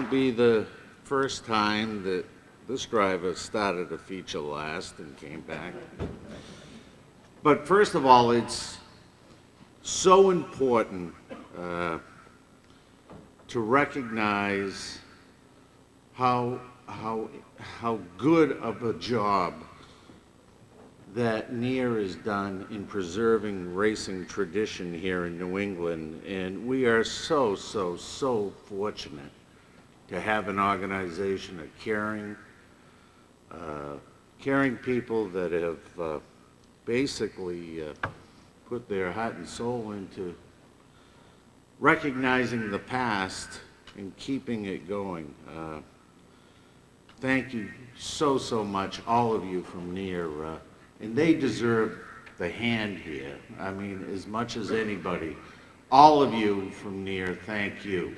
won't be the first time that this driver started a feature last and came back. But first of all, it's so important to recognize how good of a job that NEAR has done in preserving racing tradition here in New England. And we are so fortunate to have an organization of caring people that have basically put their heart and soul into recognizing the past and keeping it going. Thank you so much, all of you from NEAR. And they deserve the hand here. I mean, as much as anybody. All of you from NEAR, thank you.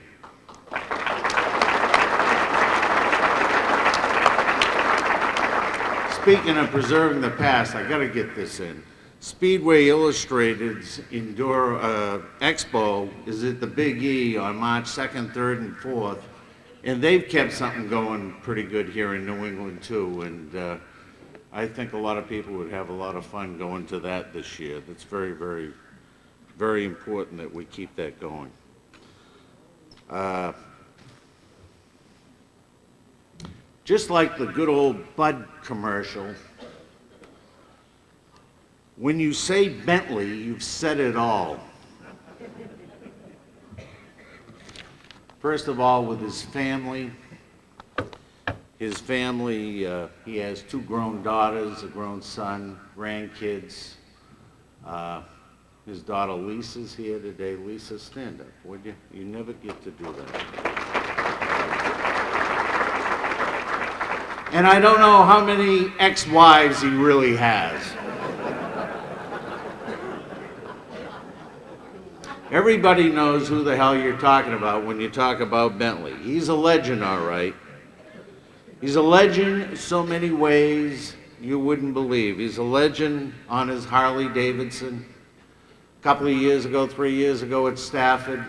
Speaking of preserving the past, I gotta get this in. Speedway Illustrated's Indoor Expo is at the Big E on March 2nd, 3rd, and 4th. And they've kept something going pretty good here in New England too. And I think a lot of people would have a lot of fun going to that this year. That's very important that we keep that going. Just like the good old Bud commercial, when you say Bentley, you've said it all. First of all, with his family, he has 2 grown daughters, a grown son, grandkids. His daughter Lisa's here today. Lisa, stand up, would you? You never get to do that. And I don't know how many ex-wives he really has. Everybody knows who the hell you're talking about when you talk about Bentley. He's a legend, all right. He's a legend in so many ways you wouldn't believe. He's a legend on his Harley Davidson. A couple of years ago, 3 years ago at Stafford,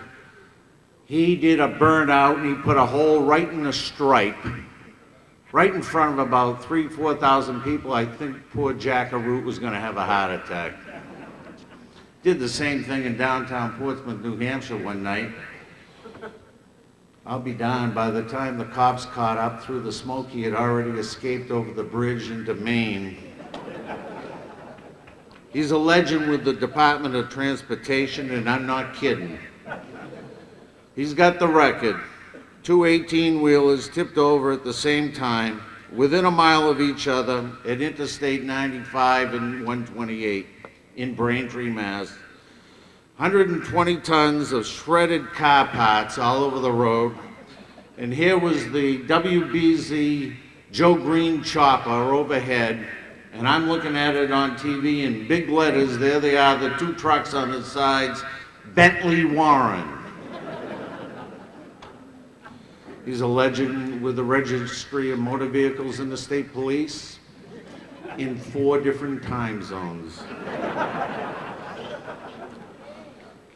he did a burnout and he put a hole right in the stripe, right in front of about 3,000-4,000 people. I think poor Jackaroot was going to have a heart attack. Did the same thing in downtown Portsmouth, New Hampshire one night. I'll be darned, by the time the cops caught up through the smoke, he had already escaped over the bridge into Maine. He's a legend with the Department of Transportation, and I'm not kidding. He's got the record. 2 18-wheelers tipped over at the same time, within a mile of each other, at Interstate 95 and 128 in Braintree, Mass. 120 tons of shredded car parts all over the road. And here was the WBZ Joe Green chopper overhead. And I'm looking at it on TV in big letters. There they are, the 2 trucks on the sides, Bentley Warren. He's a legend with the Registry of Motor Vehicles and the State Police in 4 different time zones.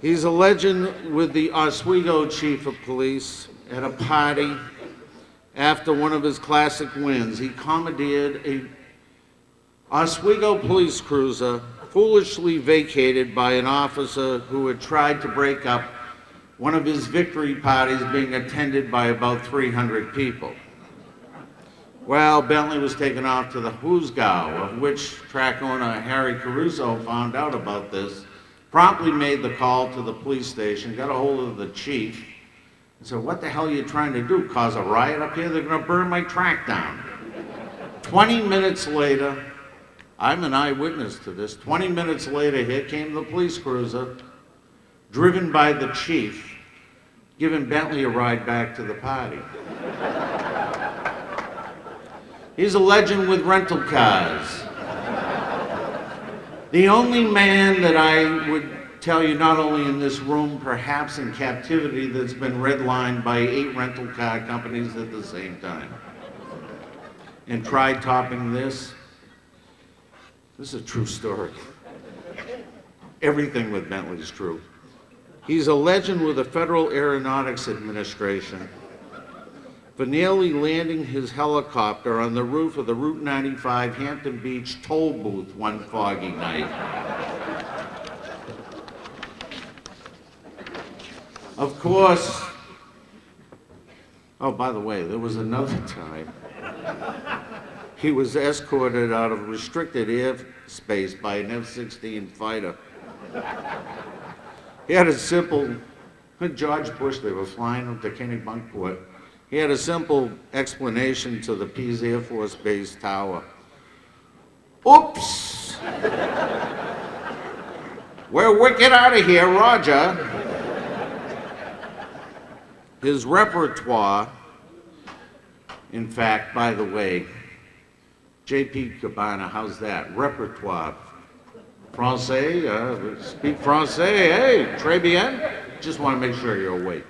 He's a legend with the Oswego Chief of Police at a party after one of his classic wins. He commandeered a Oswego police cruiser foolishly vacated by an officer who had tried to break up one of his victory parties being attended by about 300 people. Well, Bentley was taken off to the Hoosgow, of which track owner Harry Caruso found out about this, promptly made the call to the police station, got a hold of the chief, and said, "What the hell are you trying to do? Cause a riot up here? They're going to burn my track down." 20 minutes later, I'm an eyewitness to this, 20 minutes later, here came the police cruiser, driven by the chief, giving Bentley a ride back to the party. He's a legend with rental cars. The only man that I would tell you, not only in this room, perhaps in captivity, that's been redlined by 8 rental car companies at the same time. And tried topping this. This is a true story. Everything with Bentley is true. He's a legend with the Federal Aeronautics Administration. for nearly landing his helicopter on the roof of the Route 95 Hampton Beach toll booth one foggy night. Of course, oh, by the way, there was another time he was escorted out of restricted airspace by an F-16 fighter. He had a simple, George Bush, they were flying him to Kennebunkport. He had a simple explanation to the Pease Air Force Base tower. Oops! We're wicked out of here, Roger. His repertoire, in fact, by the way, J.P. Cabana, how's that? Repertoire. Francais, speak Francais, hey, très bien. Just want to make sure you're awake.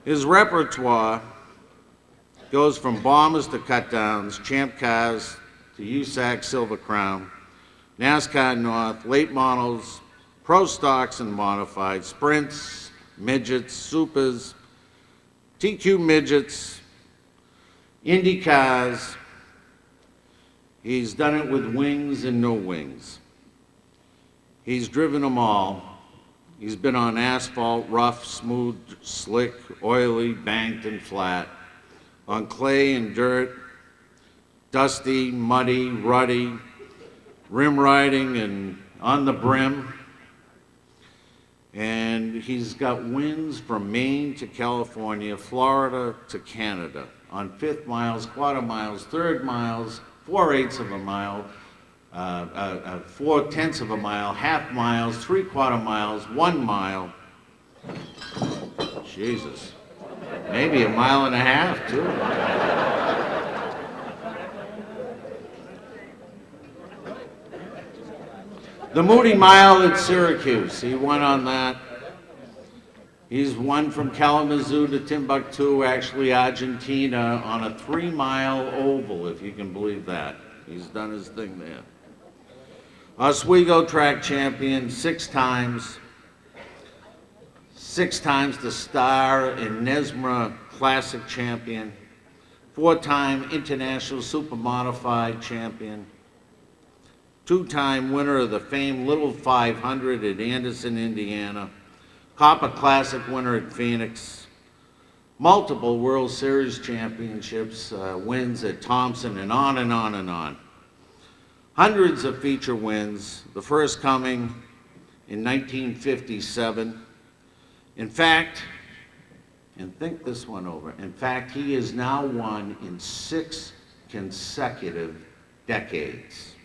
His repertoire goes from bombers to cut-downs, champ cars to USAC Silver Crown, NASCAR North, late models, pro stocks and modified, sprints, midgets, supers, TQ midgets, Indy cars. He's done it with wings and no wings. He's driven them all. He's been on asphalt, rough, smooth, slick, oily, banked, and flat, on clay and dirt, dusty, muddy, ruddy, rim riding and on the brim. And he's got wins from Maine to California, Florida to Canada, on fifth miles, quarter miles, third miles, 4/8 of a mile, 4/10 of a mile, half miles, 3/4 miles, 1 mile. Jesus, maybe a mile and a half too. The Moody Mile at Syracuse, he won on that. He's won from Kalamazoo to Timbuktu, actually Argentina, on a 3-mile oval, if you can believe that. He's done his thing there. Oswego track champion 6 times. 6 times the Star and Nesmra Classic champion. 4-time International Supermodified champion. 2-time winner of the famed Little 500 at Anderson, Indiana. Copper Classic winner at Phoenix. Multiple World Series championships, wins at Thompson, and on and on and on. Hundreds of feature wins, the first coming in 1957. In fact, and think this one over, in fact, he has now won in 6 consecutive decades.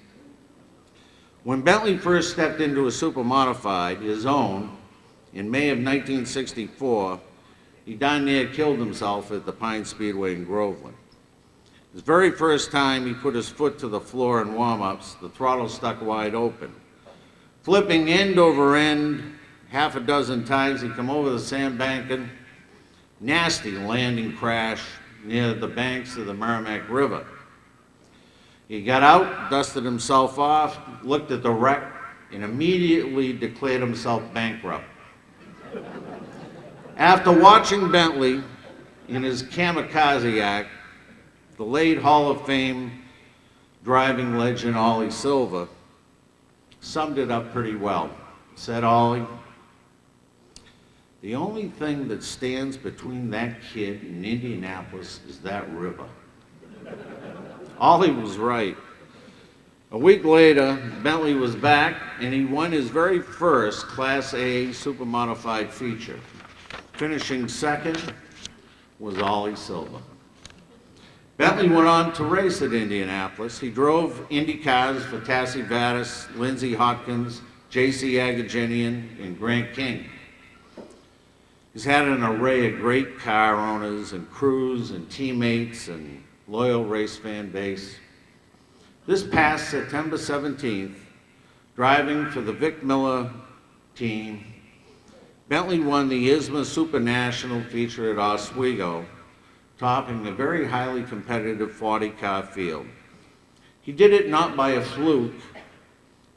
When Bentley first stepped into a supermodified, his own, in May of 1964, he darn near killed himself at the Pine Speedway in Groveland. His very first time he put his foot to the floor in warm-ups, the throttle stuck wide open. Flipping end over end, half a dozen times, he come over the sandbanking, nasty landing crash near the banks of the Merrimack River. He got out, dusted himself off, looked at the wreck, and immediately declared himself bankrupt. After watching Bentley in his kamikaze act, the late Hall of Fame driving legend Ollie Silva summed it up pretty well. Said Ollie, "The only thing that stands between that kid and Indianapolis is that river." Ollie was right. A week later, Bentley was back, and he won his very first Class A Supermodified feature. Finishing second was Ollie Silva. Bentley went on to race at Indianapolis. He drove Indy cars for Tassie Vadas, Lindsey Hopkins, J.C. Agajanian, and Grant King. He's had an array of great car owners and crews and teammates and loyal race fan base. This past September 17th, driving for the Vic Miller team, Bentley won the ISMA Super National feature at Oswego, topping a very highly competitive 40-car field. He did it not by a fluke,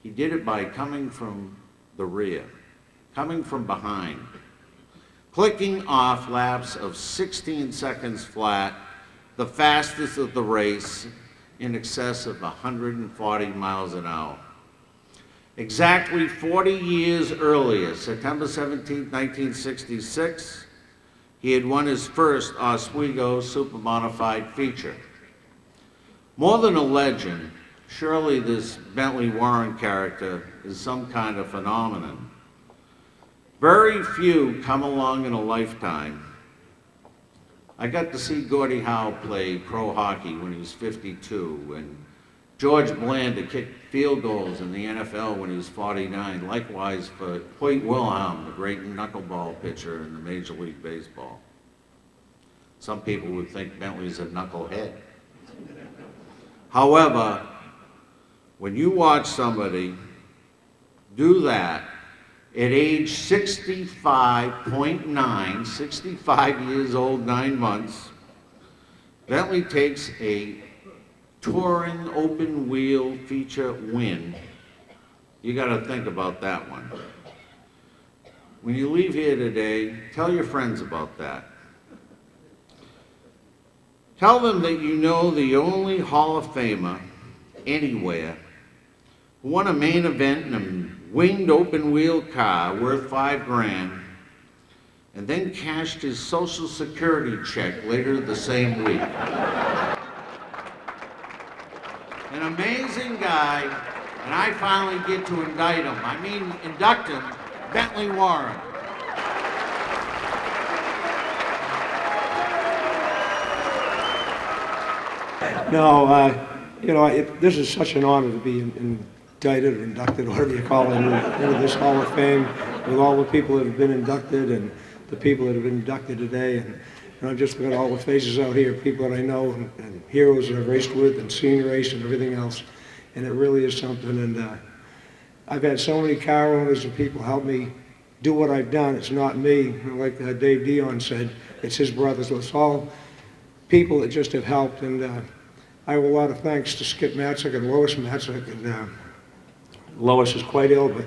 he did it by coming from the rear, coming from behind. clicking off laps of 16 seconds flat, the fastest of the race, in excess of 140 miles an hour. Exactly 40 years earlier, September 17, 1966, he had won his first Oswego Supermodified feature. More than a legend, surely this Bentley Warren character is some kind of phenomenon. Very few come along in a lifetime. I got to see Gordie Howe play pro hockey when he was 52, and George Blanda kicked field goals in the NFL when he was 49. Likewise for Hoyt Wilhelm, the great knuckleball pitcher in the Major League Baseball. Some people would think Bentley's a knucklehead. However, when you watch somebody do that at age 65.9, 65 years old, 9 months, Bentley takes a touring open wheel feature win. You got to think about that one. When you leave here today, tell your friends about that. Tell them that you know the only Hall of Famer anywhere who won a main event in a winged open wheel car worth $5,000 and then cashed his Social Security check later the same week. An amazing guy, and I finally get to indict him. I mean, induct him, Bentley Warren. No, this is such an honor to be indicted or inducted, whatever you call it, into this Hall of Fame with all the people that have been inducted and the people that have been inducted today. And I've just looked at all the faces out here, people that I know and heroes that I've raced with and seen race and everything else. And it really is something. And I've had so many car owners and people help me do what I've done. It's not me. Like Dave Dion said, it's his brothers. So it's all people that just have helped. And I have a lot of thanks to Skip Matzik and Lois Matzik. And Lois is quite ill, but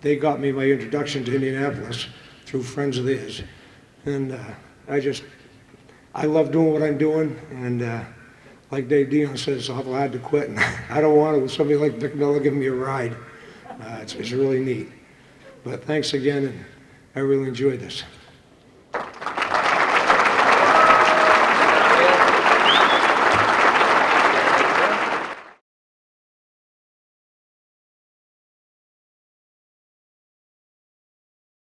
they got me my introduction to Indianapolis through friends of theirs. And I love doing what I'm doing, and like Dave Dion said, it's awful hard to quit, and I don't want it with somebody like Vic Miller giving me a ride. It's really neat. But thanks again, and I really enjoyed this.